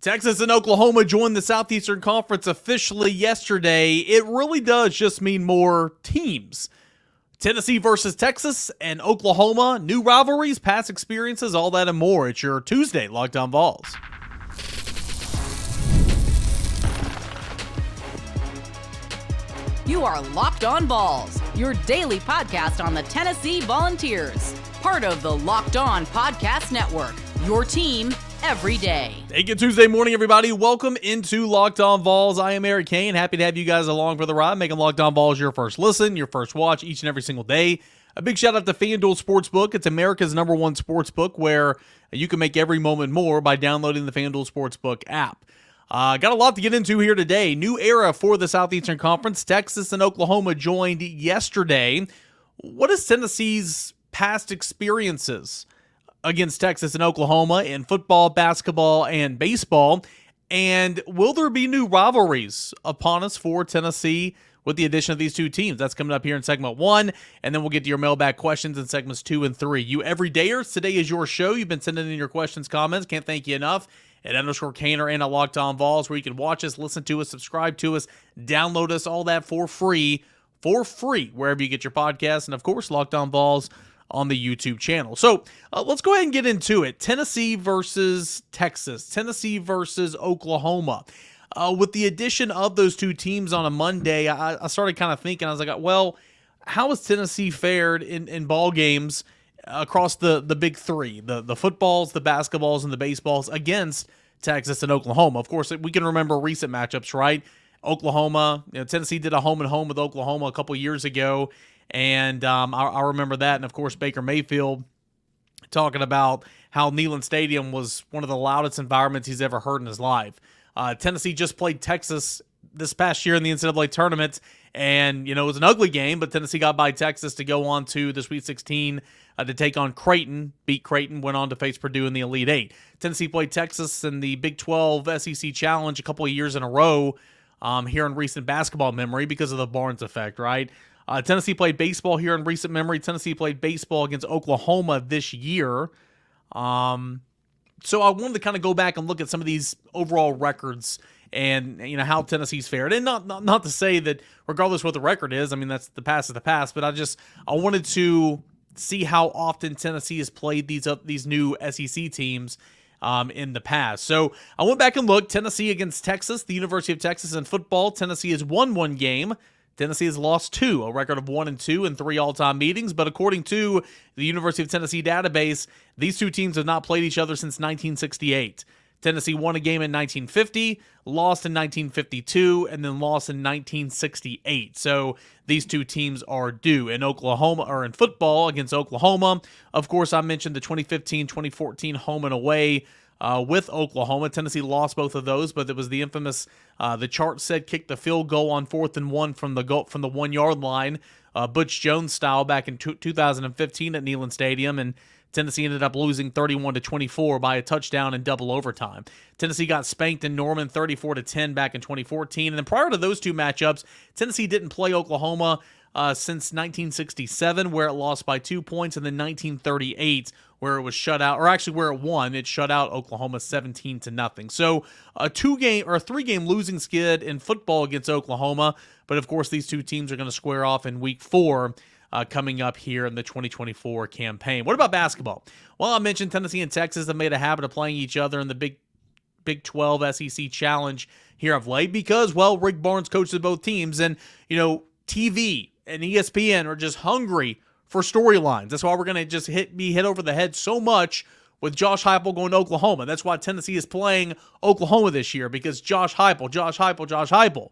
Texas and Oklahoma joined the Southeastern Conference officially yesterday. It really does just mean more teams. Tennessee versus Texas and Oklahoma, new rivalries, past experiences, all that and more. It's your Tuesday Locked On Vols. You are Locked On Vols, your daily podcast on the Tennessee Volunteers. Part of the Locked On Podcast Network, your team every day. Take it Tuesday morning, everybody. Welcome into Locked On Vols. I am Eric Kane. Happy to have you guys along for the ride, making Locked On Vols your first listen, your first watch each and every single day. A big shout out to FanDuel Sportsbook. It's America's #1 sportsbook where you can make every moment more by downloading the FanDuel Sportsbook app. Got a lot to get into here today. New era for the Southeastern Conference. Texas and Oklahoma joined yesterday. What is Tennessee's past experiences against Texas and Oklahoma in football, basketball, and baseball? And will there be new rivalries upon us for Tennessee with the addition of these two teams? That's coming up here in segment 1, and then we'll get to your mailbag questions in segments 2 and 3. You everydayers, today is your show. You've been sending in your questions, comments. Can't thank you enough. At _Kaner and at Locked On Vols, where you can watch us, listen to us, subscribe to us, download us, all that for free, wherever you get your podcasts, and of course, Locked On Vols on the YouTube channel. So let's go ahead and get into it. Tennessee versus Texas, Tennessee versus Oklahoma. With the addition of those two teams on a Monday, I started kind of thinking, I was like, well, how has Tennessee fared in ball games across the big three, the footballs, the basketballs, and the baseballs against Texas and Oklahoma? Of course, we can remember recent matchups, right? Oklahoma, Tennessee did a home and home with Oklahoma a couple years ago, and I remember that. And of course, Baker Mayfield talking about how Neyland Stadium was one of the loudest environments he's ever heard in his life. Tennessee just played Texas this past year in the NCAA tournament, and it was an ugly game, but Tennessee got by Texas to go on to the Sweet 16 to take on Creighton, beat Creighton, went on to face Purdue in the Elite Eight. Tennessee played Texas in the Big 12 SEC Challenge a couple of years in a row here in recent basketball memory because of the Barnes effect, right? Tennessee played baseball here in recent memory. Tennessee played baseball against Oklahoma this year. So I wanted to kind of go back and look at some of these overall records and how Tennessee's fared. And not to say that regardless what the record is, I mean, that's the past is the past, but I wanted to see how often Tennessee has played these new SEC teams in the past. So I went back and looked. Tennessee against Texas, the University of Texas in football. Tennessee has won 1 game. Tennessee has lost 2, a record of 1-2 in 3 all-time meetings. But according to the University of Tennessee database, these two teams have not played each other since 1968. Tennessee won a game in 1950, lost in 1952, and then lost in 1968. So these two teams are due. In Oklahoma, or in football against Oklahoma, of course, I mentioned the 2015-2014 home and away with Oklahoma. Tennessee lost both of those, but it was the infamous, the chart said kick the field goal on 4th and 1 from the 1-yard line, Butch Jones style back in 2015 at Neyland Stadium, and Tennessee ended up losing 31-24 by a touchdown in double overtime. Tennessee got spanked in Norman 34-10 back in 2014. And then prior to those two matchups, Tennessee didn't play Oklahoma since 1967, where it lost by 2 points, and then 1938, where it was shut out, or actually where it won. It shut out Oklahoma 17-0. So a 3-game losing skid in football against Oklahoma. But of course, these two teams are going to square off in week 4. Coming up here in the 2024 campaign. What about basketball? Well, I mentioned Tennessee and Texas have made a habit of playing each other in the Big 12 SEC Challenge here of late because, well, Rick Barnes coaches both teams, and, TV and ESPN are just hungry for storylines. That's why we're going to just be hit over the head so much with Josh Heupel going to Oklahoma. That's why Tennessee is playing Oklahoma this year, because Josh Heupel.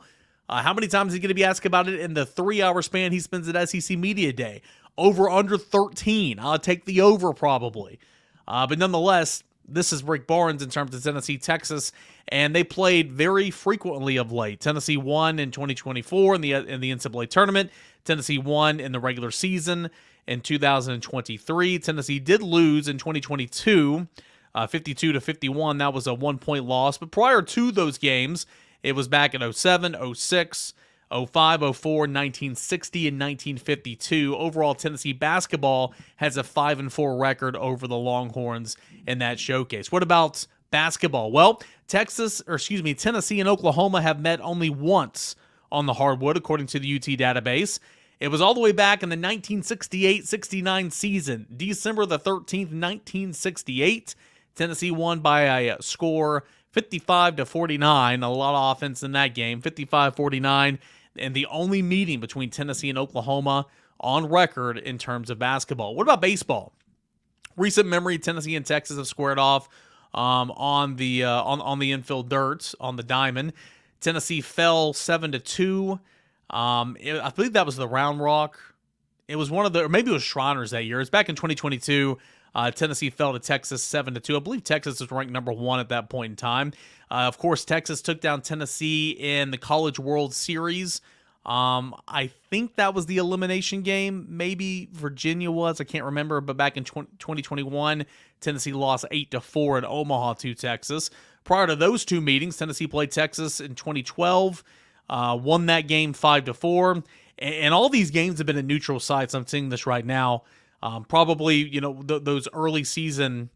How many times is he going to be asked about it in the 3-hour span he spends at SEC Media Day? Over under 13. I'll take the over probably. But nonetheless, this is Rick Barnes in terms of Tennessee, Texas, and they played very frequently of late. Tennessee won in 2024 in the NCAA tournament. Tennessee won in the regular season in 2023. Tennessee did lose in 2022, 52-51. That was a 1-point loss. But prior to those games, it was back in 07, 06, 05, 04, 1960, and 1952. Overall, Tennessee basketball has a 5-4 record over the Longhorns in that showcase. What about basketball. Well, Tennessee and Oklahoma have met only once on the hardwood, according to the UT database. It was all the way back in the 1968-69 season. December the 13th, 1968. Tennessee won by a score 55-49. A lot of offense in that game. 55-49. And the only meeting between Tennessee and Oklahoma on record in terms of basketball. What about baseball? Recent memory, Tennessee and Texas have squared off on the infield dirt, on the diamond. Tennessee fell 7-2. I believe that was the Round Rock. It was one of the, or maybe it was Shriners that year. It's back in 2022. Tennessee fell to Texas 7-2. I believe Texas was ranked number 1 at that point in time. Of course, Texas took down Tennessee in the College World Series. I think that was the elimination game. Maybe Virginia was. I can't remember. But back in 2021, Tennessee lost 8-4 in Omaha to Texas. Prior to those two meetings, Tennessee played Texas in 2012, won that game 5-4. And all these games have been at neutral sites. I'm seeing this right now. Probably, those early season,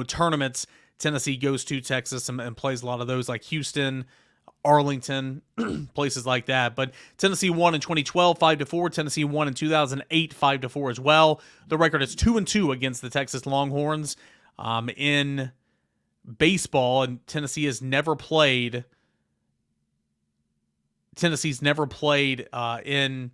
tournaments, Tennessee goes to Texas and plays a lot of those, like Houston, Arlington, places like that. But Tennessee won in 2012, 5-4. Tennessee won in 2008, 5-4 as well. The record is 2-2 against the Texas Longhorns in baseball, and Tennessee's never played a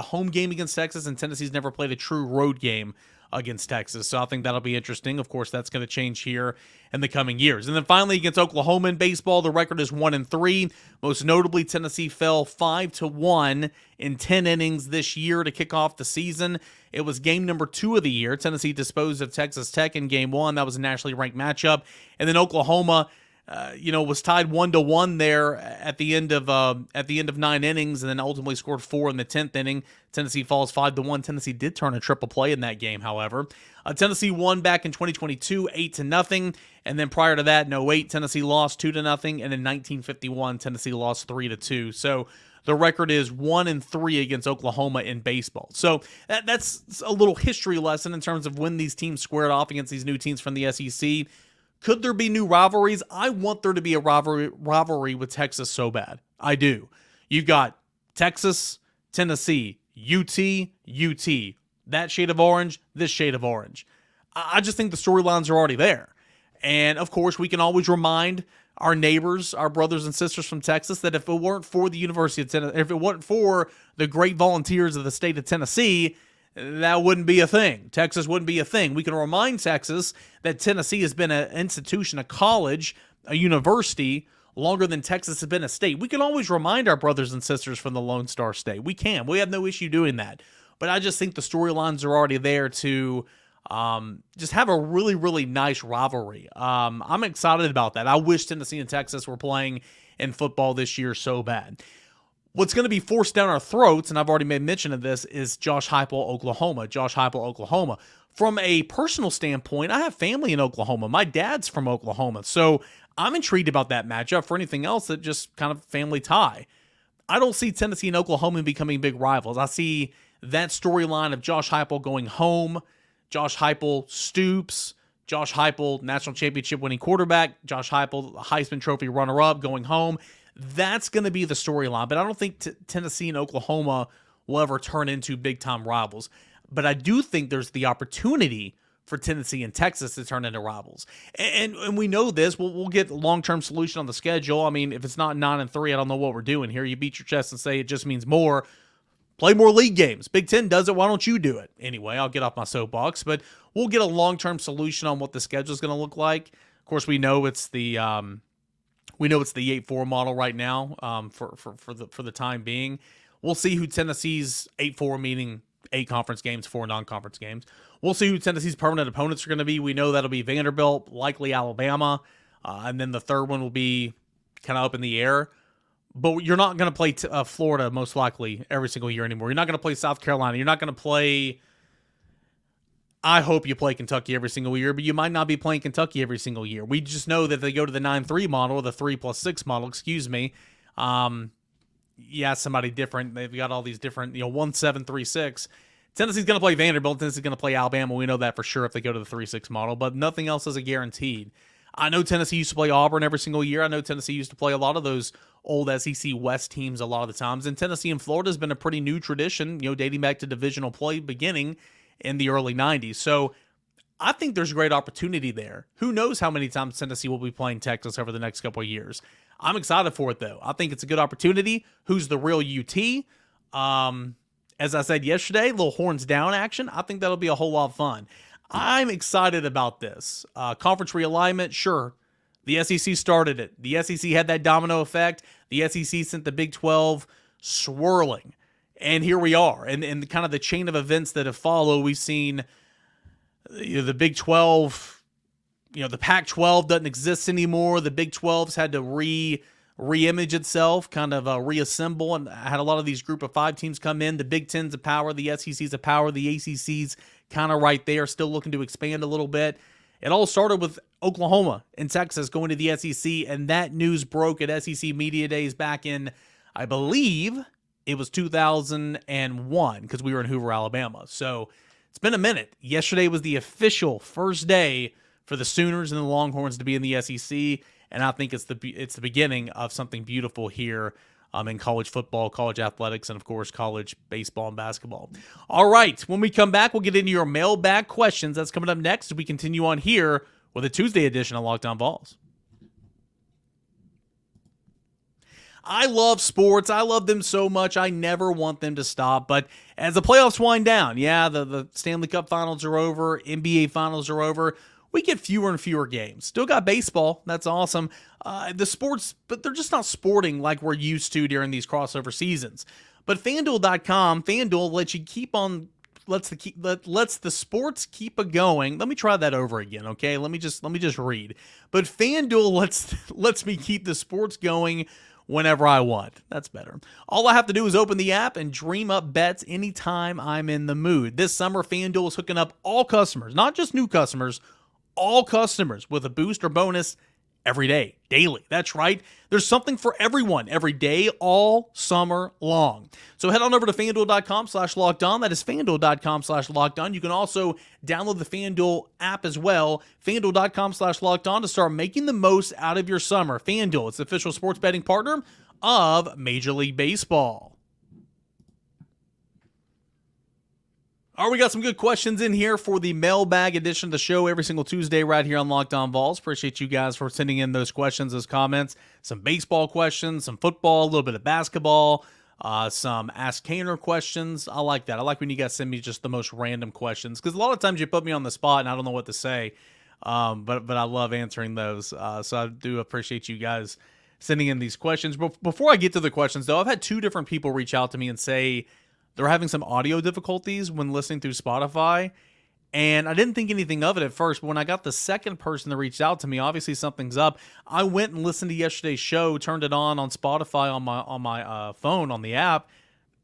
home game against Texas, and Tennessee's never played a true road game against Texas. So I think that'll be interesting. Of course, that's going to change here in the coming years. And then finally, against Oklahoma in baseball, the record is 1-3. Most notably, Tennessee fell 5-1 in 10 innings this year to kick off the season. It was game number 2 of the year. Tennessee disposed of Texas Tech in game 1. That was a nationally ranked matchup. And then Oklahoma was tied 1-1 there at the end of 9 innings, and then ultimately scored 4 in the 10th inning. Tennessee falls 5-1. Tennessee did turn a triple play in that game, however. Tennessee won back in 2022, 8-0, and then prior to that, in 2008, Tennessee lost 2-0, and in 1951, Tennessee lost 3-2. So the record is 1-3 against Oklahoma in baseball. So that's a little history lesson in terms of when these teams squared off against these new teams from the SEC. Could there be new rivalries? I want there to be a rivalry with Texas so bad. I do. You've got Texas, Tennessee, UT, that shade of orange, this shade of orange. I just think the storylines are already there. And, of course, we can always remind our neighbors, our brothers and sisters from Texas, that if it weren't for the University of Tennessee, if it weren't for the great volunteers of the state of Tennessee, that wouldn't be a thing. Texas wouldn't be a thing. We can remind Texas that Tennessee has been an institution, a college, a university, longer than Texas has been a state. We can always remind our brothers and sisters from the Lone Star State. We can. We have no issue doing that. But I just think the storylines are already there to just have a really, really nice rivalry. I'm excited about that. I wish Tennessee and Texas were playing in football this year so bad. What's going to be forced down our throats, and I've already made mention of this, is Josh Heupel, Oklahoma. From a personal standpoint, I have family in Oklahoma. My dad's from Oklahoma, so I'm intrigued about that matchup. For anything else, that just kind of family tie. I don't see Tennessee and Oklahoma becoming big rivals. I see that storyline of Josh Heupel going home, Josh Heupel Stoops, Josh Heupel national championship winning quarterback, Josh Heupel Heisman Trophy runner-up going home. That's going to be the storyline, but I don't think Tennessee and Oklahoma will ever turn into big-time rivals. But I do think there's the opportunity for Tennessee and Texas to turn into rivals. And we know this. We'll get a long-term solution on the schedule. I mean, if it's not 9-3, I don't know what we're doing here. You beat your chest and say it just means more. Play more league games. Big Ten does it. Why don't you do it? Anyway, I'll get off my soapbox, but we'll get a long-term solution on what the schedule is going to look like. Of course, we know it's the 8-4 model right now for the time being. We'll see who Tennessee's 8-4, meaning 8 conference games, 4 non-conference games. We'll see who Tennessee's permanent opponents are going to be. We know that'll be Vanderbilt, likely Alabama, and then the third one will be kind of up in the air. But you're not going to play Florida most likely every single year anymore. You're not going to play South Carolina. You're not going to play... I hope you play Kentucky every single year, but you might not be playing Kentucky every single year. We just know that they go to the 9-3 model, or the 3+6 model, somebody different. They've got all these different, 1-7-3-6. Tennessee's going to play Vanderbilt. Tennessee's going to play Alabama. We know that for sure if they go to the 3-6 model, but nothing else is a guaranteed. I know Tennessee used to play Auburn every single year. I know Tennessee used to play a lot of those old SEC West teams a lot of the times. And Tennessee and Florida has been a pretty new tradition, dating back to divisional play beginning in the early 90s. So I think there's great opportunity there. Who knows how many times Tennessee will be playing Texas over the next couple of years. I'm excited for it, though. I think it's a good opportunity. Who's the real UT? As I said yesterday, little horns down action. I think that'll be a whole lot of fun. I'm excited about this. Conference realignment, sure. The SEC started it. The SEC had that domino effect. The SEC sent the Big 12 swirling. And here we are. And kind of the chain of events that have followed, we've seen the Big 12, the Pac-12 doesn't exist anymore. The Big 12's had to re-image itself, kind of reassemble, and had a lot of these group of 5 teams come in. The Big Ten's a power, the SEC's a power, the ACC's kind of right there, still looking to expand a little bit. It all started with Oklahoma and Texas going to the SEC, and that news broke at SEC Media Days back in, I believe, it was 2001, because we were in Hoover, Alabama. So it's been a minute. Yesterday was the official first day for the Sooners and the Longhorns to be in the SEC, and I think it's the beginning of something beautiful here in college football, college athletics, and, of course, college baseball and basketball. All right, when we come back, we'll get into your mailbag questions. That's coming up next as we continue on here with a Tuesday edition of Locked On Vols. I love sports. I love them so much. I never want them to stop. But as the playoffs wind down, the Stanley Cup finals are over, NBA finals are over, we get fewer and fewer games. Still got baseball. That's awesome. The sports, but they're just not sporting like we're used to during these crossover seasons. But FanDuel.com, FanDuel lets the sports keep going. Let me try that over again, okay? Let me just read. But FanDuel lets me keep the sports going whenever I want. That's better. All I have to do is open the app and dream up bets anytime I'm in the mood. This summer, FanDuel is hooking up all customers, not just new customers, all customers with a boost or bonus every day, daily. That's right. There's something for everyone every day, all summer long. So head on over to FanDuel.com/lockedon. That is FanDuel.com/lockedon. You can also download the FanDuel app as well, FanDuel.com/lockedon, to start making the most out of your summer. FanDuel, it's the official sports betting partner of Major League Baseball. All right, we got some good questions in here for the mailbag edition of the show every single Tuesday right here on Locked On Vols. Appreciate you guys for sending in those questions, those comments. Some baseball questions, some football, a little bit of basketball, some Ask Kaner questions. I like that. I like when you guys send me just the most random questions, because a lot of times you put me on the spot and I don't know what to say, but I love answering those. So I do appreciate you guys sending in these questions. But before I get to the questions, though, I've had 2 different people reach out to me and say they're having some audio difficulties when listening through Spotify, and I didn't think anything of it at first, but when I got the second person that reached out to me, obviously something's up. I went and listened to yesterday's show, turned it on Spotify on my phone on the app.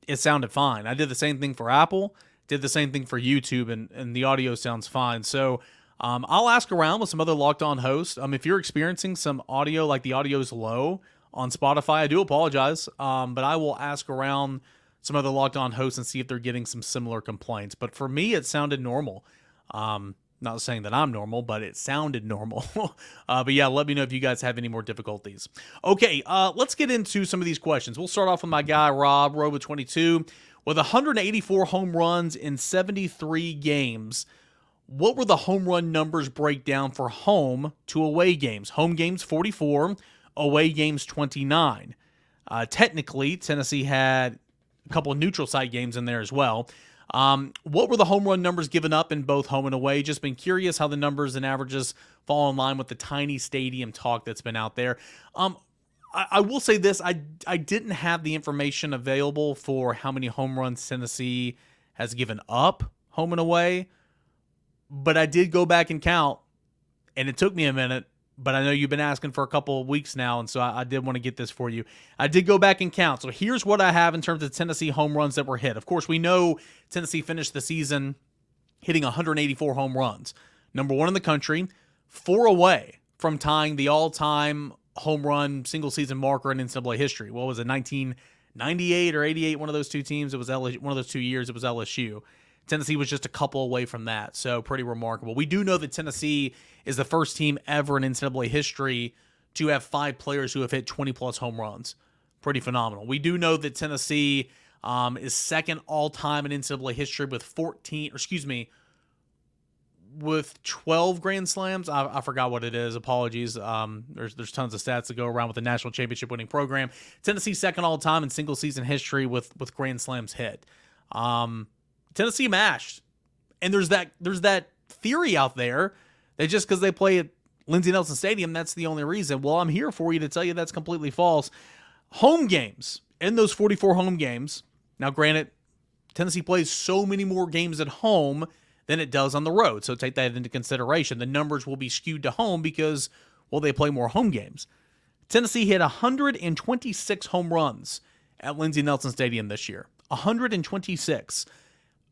It sounded fine. I did the same thing for Apple, did the same thing for YouTube, and the audio sounds fine. So I'll ask around with some other Locked On hosts. If you're experiencing some audio, like the audio's low on Spotify, I do apologize, but I will ask around some other Locked On hosts and see if they're getting some similar complaints. But for me, it sounded normal. Not saying that I'm normal, but it sounded normal. But yeah, let me know if you guys have any more difficulties. Okay, let's get into some of these questions. We'll start off with my guy, Rob with 22. With 184 home runs in 73 games, what were the home run numbers breakdown for home to away games? Home games, 44. Away games, 29. Technically, Tennessee had a couple of neutral site games in there as well. What were the home run numbers given up in both home and away? Just been curious how the numbers and averages fall in line with the tiny stadium talk that's been out there. I will say this, I didn't have the information available for how many home runs Tennessee has given up home and away, but I did go back and count, and it took me a minute. But I know you've been asking for a couple of weeks now, and so I did want to get this for you. I did go back and count. So here's what I have in terms of Tennessee home runs that were hit. Of course, we know Tennessee finished the season hitting 184 home runs. Number 1 in the country, 4 away from tying the all-time home run single-season marker in NCAA history. What was it, 1998 or 88? One of those two teams. It was LSU, one of those 2 years. It was LSU. Tennessee was just a couple away from that, so pretty remarkable. We do know that Tennessee is the first team ever in NCAA history to have 5 players who have hit 20-plus home runs. Pretty phenomenal. We do know that Tennessee is second all-time in NCAA history with 12 Grand Slams. I forgot what it is. Apologies. There's tons of stats that go around with the national championship winning program. Tennessee second all-time in single-season history with Grand Slams hit. Tennessee mashed. And there's that theory out there that just because they play at Lindsey Nelson Stadium, that's the only reason. Well, I'm here for you to tell you that's completely false. Home games, in those 44 home games, now granted, Tennessee plays so many more games at home than it does on the road, so take that into consideration. The numbers will be skewed to home because, well, they play more home games. Tennessee hit 126 home runs at Lindsey Nelson Stadium this year. 126.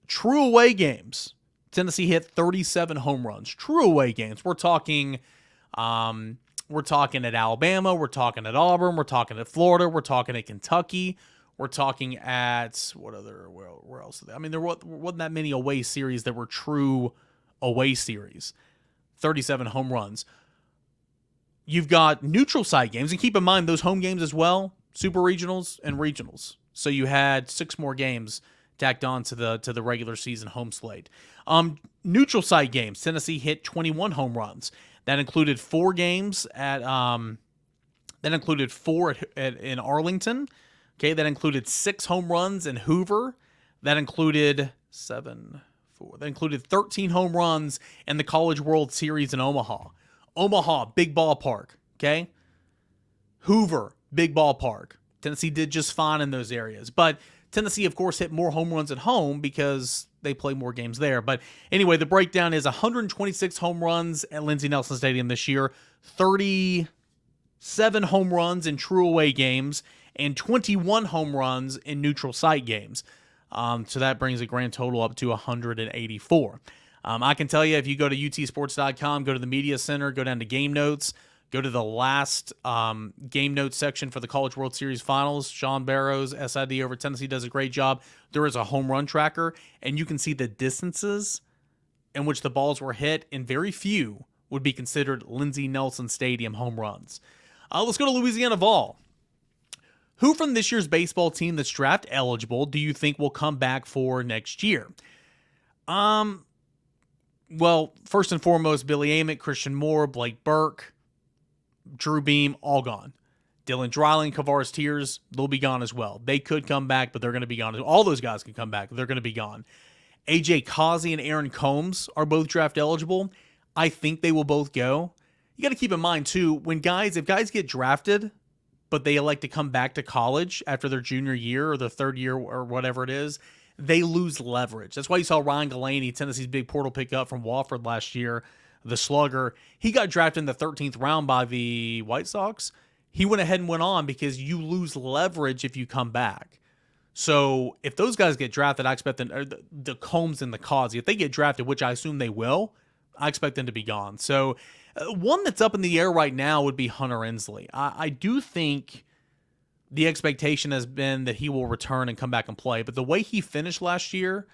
True away games, Tennessee hit 37 home runs. True away games. We're talking at Alabama. We're talking at Auburn. We're talking at Florida. We're talking at Kentucky. We're talking at where else? I mean, there wasn't that many away series that were true away series. 37 home runs. You've got neutral site games, and keep in mind those home games as well, super regionals and regionals. So you had 6 more games tacked on to the regular season home slate. Neutral site games, Tennessee hit 21 home runs. That included 4 games in Arlington. Okay, that included 6 home runs in Hoover. That included 13 home runs in the College World Series in Omaha. Omaha, big ballpark. Okay, Hoover, big ballpark. Tennessee did just fine in those areas, but Tennessee, of course, hit more home runs at home because they play more games there. But anyway, the breakdown is 126 home runs at Lindsey Nelson Stadium this year, 37 home runs in true away games, and 21 home runs in neutral site games. So that brings a grand total up to 184. I can tell you, if you go to utsports.com, go to the media center, go down to game notes, go to the last game notes section for the College World Series Finals. Sean Barrows, SID over Tennessee, does a great job. There is a home run tracker, and you can see the distances in which the balls were hit, and very few would be considered Lindsey Nelson Stadium home runs. Let's go to Louisiana Vol. Who from this year's baseball team that's draft eligible do you think will come back for next year? Well, first and foremost, Billy Amick, Christian Moore, Blake Burke, Drew Beam, all gone. Dylan Dreiling, Kavaris Tears, they'll be gone as well. They could come back, but they're going to be gone. All those guys can come back, but they're going to be gone. AJ Causey and Aaron Combs are both draft eligible. I think they will both go. You got to keep in mind, too, if guys get drafted, but they elect to come back to college after their junior year or their third year or whatever it is, they lose leverage. That's why you saw Ryan Galaney, Tennessee's big portal pickup from Wofford last year, the slugger. He got drafted in the 13th round by the White Sox. He went ahead and went on because you lose leverage if you come back. So if those guys get drafted, I expect them, the Combs and the Causey, if they get drafted, which I assume they will, I expect them to be gone. So one that's up in the air right now would be Hunter Ensley. I do think the expectation has been that he will return and come back and play. But the way he finished last year,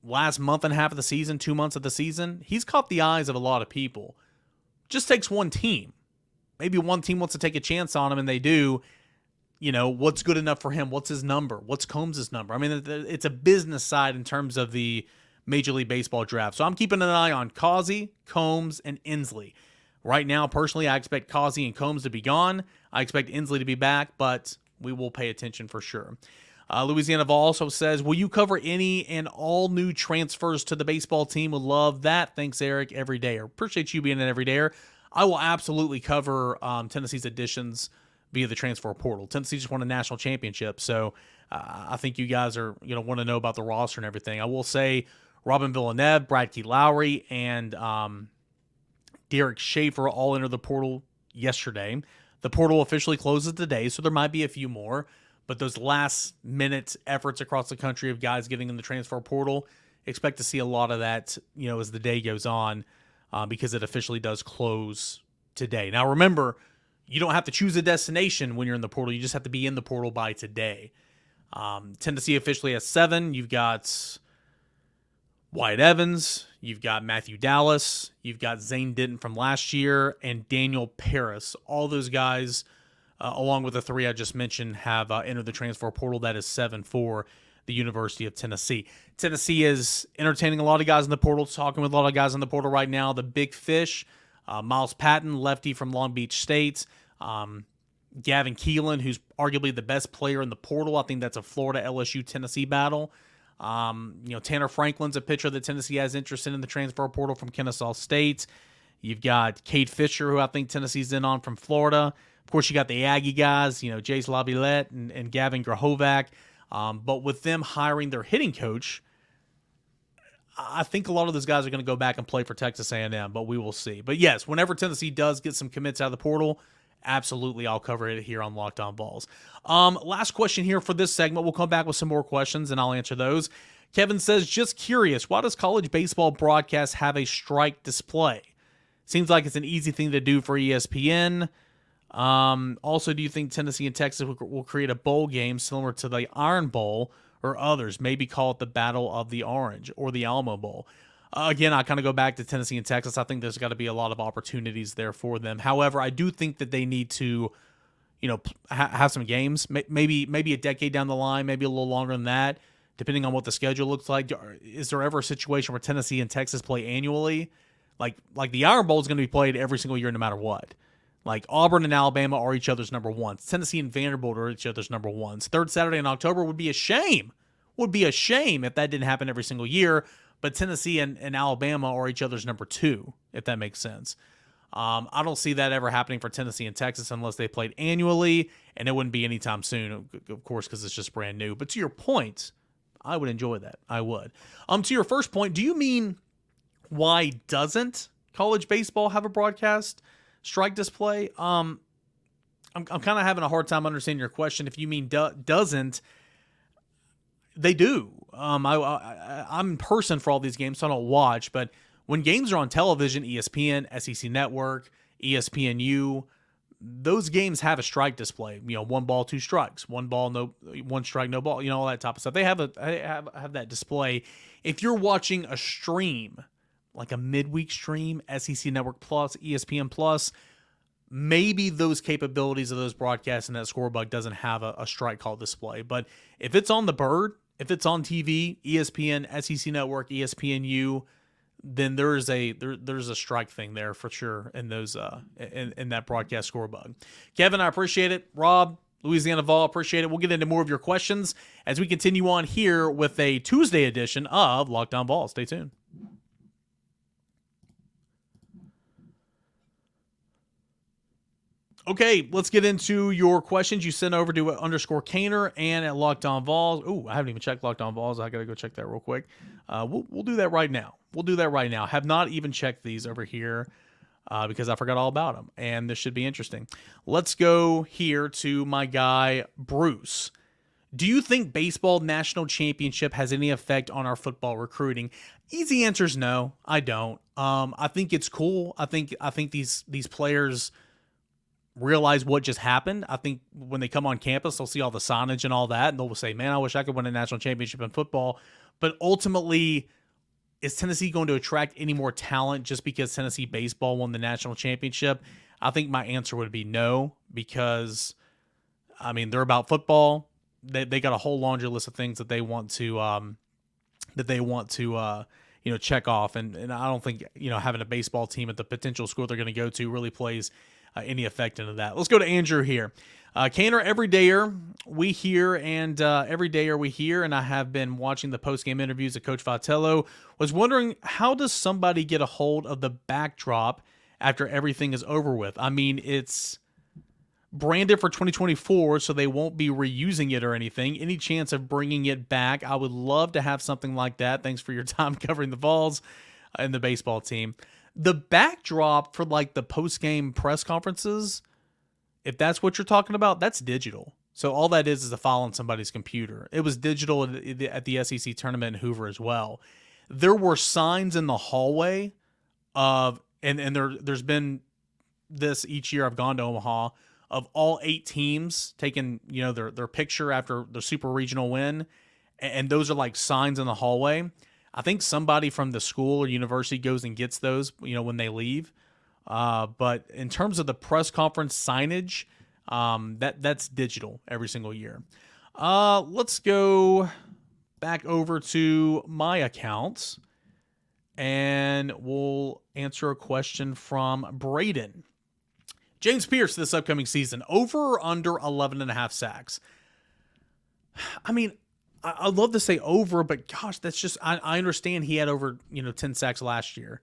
last month and a half of the season, 2 months of the season, he's caught the eyes of a lot of people. Just takes one team. Maybe one team wants to take a chance on him, and they do. You know, what's good enough for him? What's his number? What's Combs' number? I mean, it's a business side in terms of the Major League Baseball draft. So I'm keeping an eye on Causey, Combs, and Ensley. Right now, personally, I expect Causey and Combs to be gone. I expect Ensley to be back, but we will pay attention for sure. Louisiana Vol also says, will you cover any and all new transfers to the baseball team? Would love that. Thanks, Eric, everydayer. Appreciate you being an everydayer. I will absolutely cover Tennessee's additions via the transfer portal. Tennessee just won a national championship, so I think you guys are want to know about the roster and everything. I will say Robin Villeneuve, Brad Key Lowry, and Derek Schaefer all entered the portal yesterday. The portal officially closes today, so there might be a few more. But those last-minute efforts across the country of guys getting in the transfer portal, expect to see a lot of that, as the day goes on, because it officially does close today. Now, remember, you don't have to choose a destination when you're in the portal. You just have to be in the portal by today. Tennessee officially has 7. You've got Wyatt Evans, you've got Matthew Dallas, you've got Zane Denton from last year, and Daniel Paris. All those guys, along with the three I just mentioned, have entered the transfer portal. That is 7 for the University of Tennessee. Tennessee is entertaining a lot of guys in the portal, talking with a lot of guys in the portal right now. The big fish, Miles Patton, lefty from Long Beach State, Gavin Keelan, who's arguably the best player in the portal. I think that's a Florida LSU Tennessee battle. Tanner Franklin's a pitcher that Tennessee has interest in the transfer portal from Kennesaw State. You've got Cade Fisher, who I think Tennessee's in on from Florida. Of course, you got the Aggie guys, Jace Laviolette and Gavin Grahovac. But with them hiring their hitting coach, I think a lot of those guys are going to go back and play for Texas A&M, but we will see. But yes, whenever Tennessee does get some commits out of the portal, absolutely, I'll cover it here on Locked On Vols. Last question here for this segment. We'll come back with some more questions, and I'll answer those. Kevin says, just curious, why does college baseball broadcast have a strike display? Seems like it's an easy thing to do for ESPN. Also, do you think Tennessee and Texas will create a bowl game similar to the Iron Bowl or others? Maybe call it the Battle of the Orange or the Alamo Bowl. Again, I kind of go back to Tennessee and Texas. I think there's got to be a lot of opportunities there for them. However, I do think that they need to, have some games. Maybe a decade down the line, maybe a little longer than that, depending on what the schedule looks like. Is there ever a situation where Tennessee and Texas play annually? Like the Iron Bowl is going to be played every single year, no matter what. Like Auburn and Alabama are each other's number ones. Tennessee and Vanderbilt are each other's number ones. Third Saturday in October would be a shame. Would be a shame if that didn't happen every single year. But Tennessee and Alabama are each other's number two, if that makes sense. I don't see that ever happening for Tennessee and Texas unless they played annually, and it wouldn't be anytime soon, of course, because it's just brand new. But to your point, I would enjoy that. I would. To your first point, do you mean why doesn't college baseball have a broadcast strike display? I'm kind of having a hard time understanding your question. If you mean doesn't, they do. I'm in person for all these games, so I don't watch. But when games are on television, ESPN, SEC Network, ESPNU, those games have a strike display. 1 ball, 2 strikes, 1 ball, no, 1 strike, no ball. All that type of stuff. They have that display. If you're watching a stream, like a midweek stream, SEC Network Plus, ESPN Plus, maybe those capabilities of those broadcasts and that scorebug doesn't have a strike call display. But if it's on the bird, if it's on TV, ESPN, SEC Network, ESPNU, then there's a strike thing there for sure in those in that broadcast scorebug. Kevin, I appreciate it. Rob, Louisiana Vol, appreciate it. We'll get into more of your questions as we continue on here with a Tuesday edition of Locked On Vols. Stay tuned. Okay, let's get into your questions you sent over to _Caner and at Locked On Vols. Oh, I haven't even checked Locked On Vols. I got to go check that real quick. We'll do that right now. Have not even checked these over here because I forgot all about them, and this should be interesting. Let's go here to my guy, Bruce. Do you think baseball national championship has any effect on our football recruiting? Easy answer is no, I don't. I think it's cool. I think these players realize what just happened. I think when they come on campus, they'll see all the signage and all that, and they'll say, man, I wish I could win a national championship in football. But ultimately, is Tennessee going to attract any more talent just because Tennessee baseball won the national championship? I think my answer would be no, because, they're about football. They got a whole laundry list of things that they want to check off. And I don't think, having a baseball team at the potential school they're going to go to really plays any effect into that. Let's go to Andrew here. Caner, everydayer we hear, and I have been watching the post-game interviews of Coach Vitello. Was wondering, how does somebody get a hold of the backdrop after everything is over with? It's branded for 2024, so they won't be reusing it or anything. Any chance of bringing it back? I would love to have something like that. Thanks for your time covering the Vols and the baseball team. The backdrop for the post-game press conferences, if that's what you're talking about, that's digital. So all that is a file on somebody's computer. It was digital at the SEC tournament in Hoover as well. There were signs in the hallway of, and there's been this each year I've gone to Omaha, of all 8 teams taking, their picture after the super regional win. And those are signs in the hallway. I think somebody from the school or university goes and gets those, when they leave. But in terms of the press conference signage, that's digital every single year. Let's go back over to my accounts, and we'll answer a question from Braden. James Pierce this upcoming season, over or under 11.5 sacks? I mean, I'd love to say over, but gosh, that's just, I understand he had over, 10 sacks last year.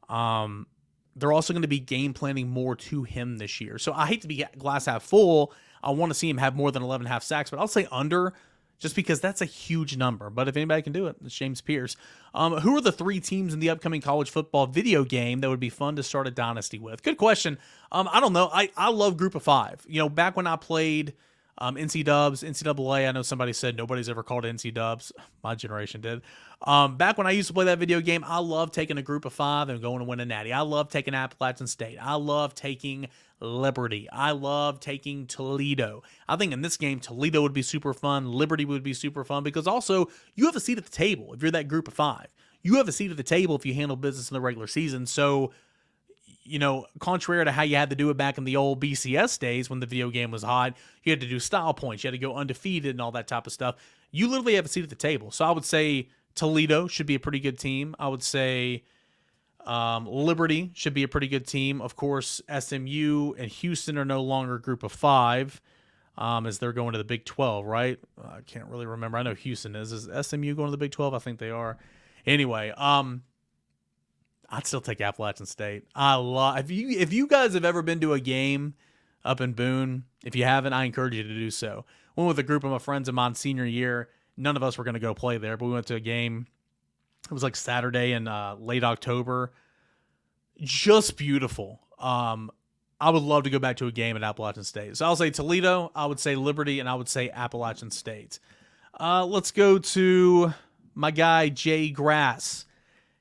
They're also going to be game planning more to him this year. So I hate to be glass half full. I want to see him have more than 11.5 sacks, but I'll say under, just because that's a huge number. But if anybody can do it, it's James Pierce. Who are the 3 teams in the upcoming college football video game that would be fun to start a dynasty with? Good question. I don't know. I love Group of 5. Back when I played NCAA, I know somebody said nobody's ever called NC Dubs. My generation did. Back when I used to play that video game, I loved taking a Group of 5 and going to win a natty. I love taking Appalachian State. I love taking Liberty. I love taking Toledo. I think in this game, Toledo would be super fun. Liberty would be super fun because also you have a seat at the table if you're that Group of 5. You have a seat at the table if you handle business in the regular season. So, contrary to how you had to do it back in the old BCS days when the video game was hot, you had to do style points. You had to go undefeated and all that type of stuff. You literally have a seat at the table. So I would say Toledo should be a pretty good team. I would say Liberty should be a pretty good team. Of course, SMU and Houston are no longer a Group of 5 as they're going to the Big 12, right? I can't really remember. I know Houston is. Is SMU going to the Big 12? I think they are. Anyway, I'd still take Appalachian State. If you guys have ever been to a game up in Boone, if you haven't, I encourage you to do so. Went with a group of my friends in my senior year. None of us were going to go play there, but we went to a game. It was like Saturday in late October. Just beautiful. I would love to go back to a game at Appalachian State. So I'll say Toledo, I would say Liberty, and I would say Appalachian State. Let's go to my guy, Jay Grass.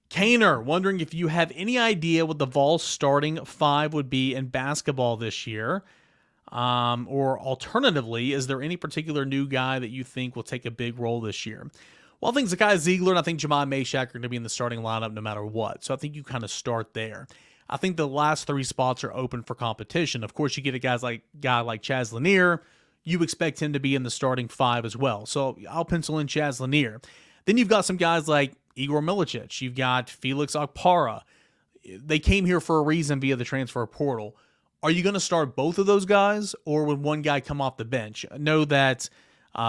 Kaner, wondering if you have any idea what the Vols starting 5 would be in basketball this year. Or alternatively, is there any particular new guy that you think will take a big role this year? Well, I think Zakai Ziegler and I think Jemai Meshack are going to be in the starting lineup no matter what. So I think you kind of start there. I think the last 3 spots are open for competition. Of course, you get a guy like Chaz Lanier. You expect him to be in the starting 5 as well. So I'll pencil in Chaz Lanier. Then you've got some guys like Igor Milicic. You've got Felix Okpara. They came here for a reason via the transfer portal. Are you going to start both of those guys, or would one guy come off the bench? Know that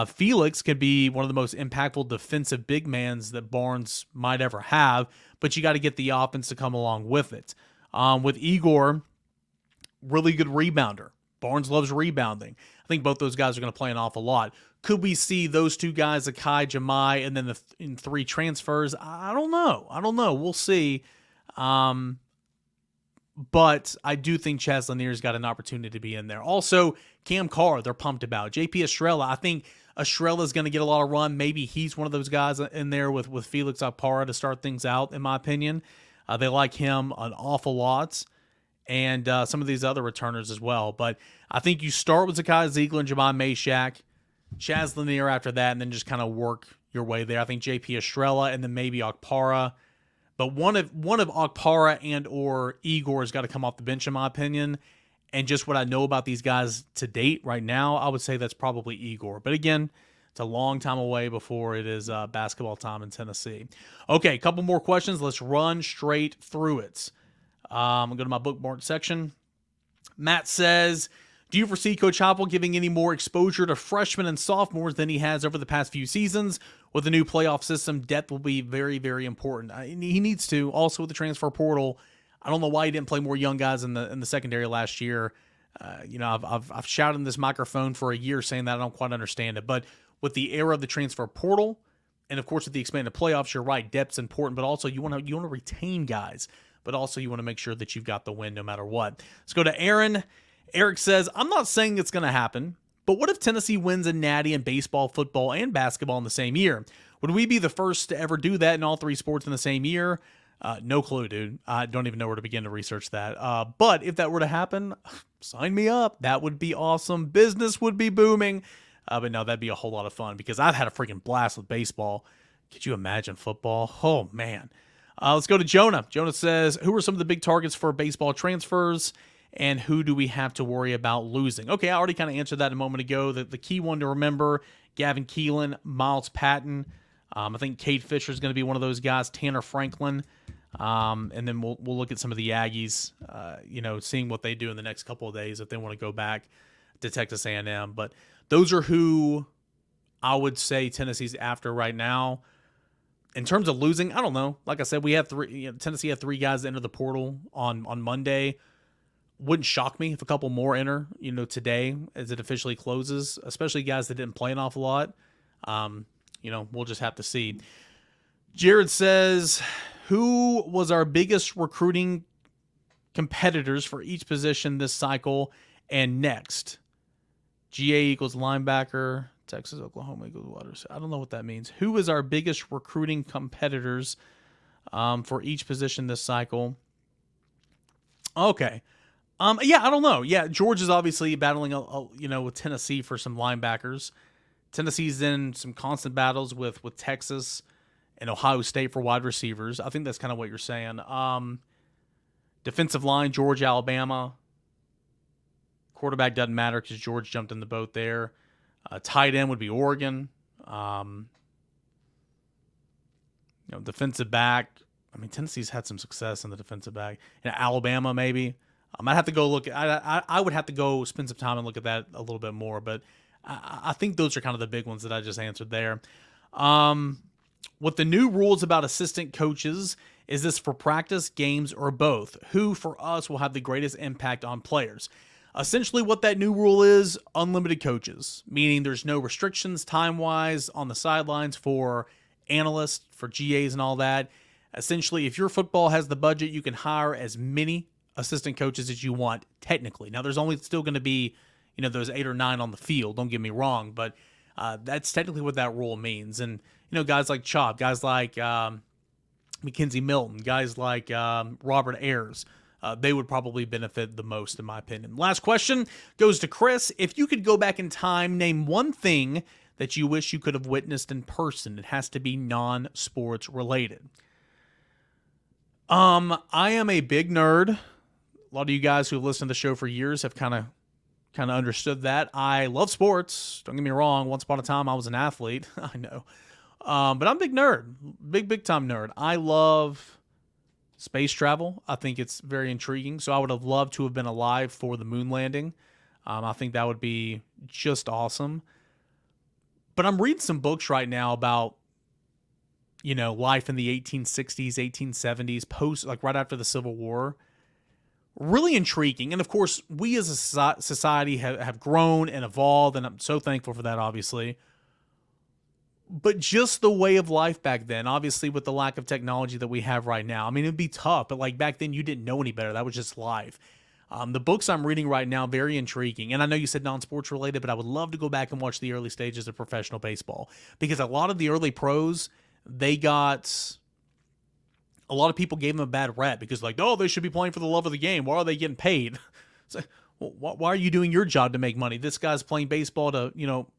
Felix could be one of the most impactful defensive big mans that Barnes might ever have, but you got to get the offense to come along with it. With Igor, really good rebounder. Barnes loves rebounding. I think both those guys are going to play an awful lot. Could we see those 2 guys, Akai, Jemai, and then in 3 transfers? I don't know. We'll see. But I do think Chaz Lanier's got an opportunity to be in there. Also, Cam Carr, they're pumped about. JP Estrella, I think Estrella's going to get a lot of run. Maybe he's one of those guys in there with Felix Okpara to start things out, in my opinion. They like him an awful lot. And some of these other returners as well. But I think you start with Zakai Ziegler and Jemai Meshack, Chaz Lanier after that, and then just kind of work your way there. I think JP Estrella and then maybe Okpara. But one of Okpara and or Igor has got to come off the bench, in my opinion. And just what I know about these guys to date right now, I would say that's probably Igor. But again, it's a long time away before it is basketball time in Tennessee. Okay, a couple more questions. Let's run straight through it. I'm going to go to my bookmark section. Matt says, do you foresee Coach Heupel giving any more exposure to freshmen and sophomores than he has over the past few seasons? With the new playoff system, depth will be very, very important. He needs to. Also with the transfer portal, I don't know why he didn't play more young guys in the secondary last year. I've shouted in this microphone for a year saying that I don't quite understand it. But with the era of the transfer portal, and of course with the expanded playoffs, you're right, depth's important. But also you want to retain guys. But also you want to make sure that you've got the win no matter what. Let's go to Aaron. Eric says, I'm not saying it's going to happen, but what if Tennessee wins a natty in baseball, football, and basketball in the same year? Would we be the first to ever do that in all 3 sports in the same year? No clue, dude. I don't even know where to begin to research that. But if that were to happen, sign me up. That would be awesome. Business would be booming. But no, that'd be a whole lot of fun because I've had a freaking blast with baseball. Could you imagine football? Oh, man. Let's go to Jonah. Jonah says, who are some of the big targets for baseball transfers, and who do we have to worry about losing? Okay, I already kind of answered that a moment ago. The key one to remember, Gavin Keelan, Miles Patton. I think Cade Fisher is going to be one of those guys, Tanner Franklin. And then we'll look at some of the Aggies, seeing what they do in the next couple of days if they want to go back to Texas A&M. But those are who I would say Tennessee's after right now. In terms of losing, I don't know. Like I said, we have Tennessee had 3 guys enter the portal on Monday. Wouldn't shock me if a couple more enter, today as it officially closes, especially guys that didn't play an awful lot. We'll just have to see. Jared says, who was our biggest recruiting competitors for each position this cycle and next? GA equals linebacker. Texas, Oklahoma equals Waters. I don't know what that means. Who is our biggest recruiting competitors for each position this cycle? Okay. I don't know. Yeah, George is obviously battling, with Tennessee for some linebackers. Tennessee's in some constant battles with Texas and Ohio State for wide receivers. I think that's kind of what you're saying. Defensive line, Georgia, Alabama. Quarterback doesn't matter because George jumped in the boat there. Tight end would be Oregon. Defensive back. I mean, Tennessee's had some success in the defensive back. Alabama, maybe. I'd have to go look. I would have to go spend some time and look at that a little bit more. But I think those are kind of the big ones that I just answered there. With the new rules about assistant coaches, is this for practice, games, or both? Who, for us, will have the greatest impact on players? Essentially, what that new rule is, unlimited coaches, meaning there's no restrictions time-wise on the sidelines for analysts, for GAs and all that. Essentially, if your football has the budget, you can hire as many assistant coaches as you want, technically. Now, there's only still going to be, those 8 or 9 on the field, don't get me wrong, but that's technically what that rule means. And, guys like Chop, guys like Mackenzie Milton, guys like Robert Ayers, they would probably benefit the most, in my opinion. Last question goes to Chris. If you could go back in time, name one thing that you wish you could have witnessed in person. It has to be non-sports related. I am a big nerd. A lot of you guys who have listened to the show for years have kind of understood that. I love sports. Don't get me wrong. Once upon a time, I was an athlete. I know. But I'm a big nerd. Big time nerd. I love space travel. I think it's very intriguing. So I would have loved to have been alive for the moon landing. I think that would be just awesome. But I'm reading some books right now about, life in the 1860s, 1870s, post, like right after the Civil War. Really intriguing. And of course, we as a society have grown and evolved, and I'm so thankful for that, obviously. But just the way of life back then, obviously with the lack of technology that we have right now, I mean, it'd be tough, but like back then you didn't know any better. That was just life. The books I'm reading right now, very intriguing. And I know you said non-sports related, but I would love to go back and watch the early stages of professional baseball, because a lot of the early pros, a lot of people gave them a bad rep because they should be playing for the love of the game. Why are they getting paid? It's why are you doing your job to make money? This guy's playing baseball to,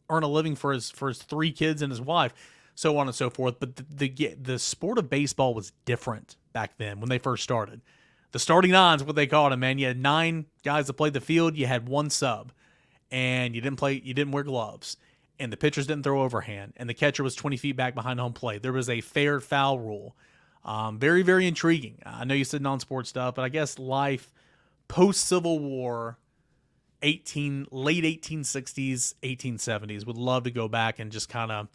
earn a living for his 3 kids and his wife, so on and so forth. But the sport of baseball was different back then when they first started. The starting 9 is what they called them, man. You had 9 guys that played the field. You had 1 sub, and you didn't wear gloves, and the pitchers didn't throw overhand, and the catcher was 20 feet back behind home plate. There was a fair foul rule. Very, very intriguing. I know you said non-sports stuff, but I guess life post-Civil War, late 1860s, 1870s. Would love to go back and just kind of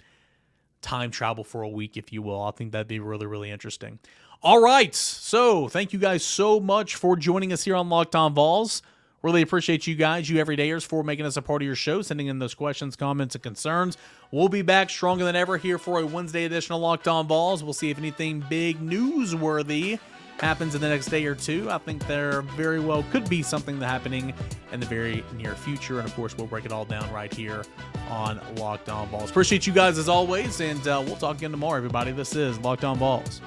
time travel for a week, if you will. I think that'd be really, really interesting. All right. So thank you guys so much for joining us here on Locked On Vols. Really appreciate you guys, you everydayers, for making us a part of your show, sending in those questions, comments, and concerns. We'll be back stronger than ever here for a Wednesday edition of Locked On Vols. We'll see if anything big newsworthy happens in the next day or two. I think there very well could be something happening in the very near future. And of course, we'll break it all down right here on Locked On Vols. Appreciate you guys as always, and we'll talk again tomorrow, everybody. This is Locked On Vols.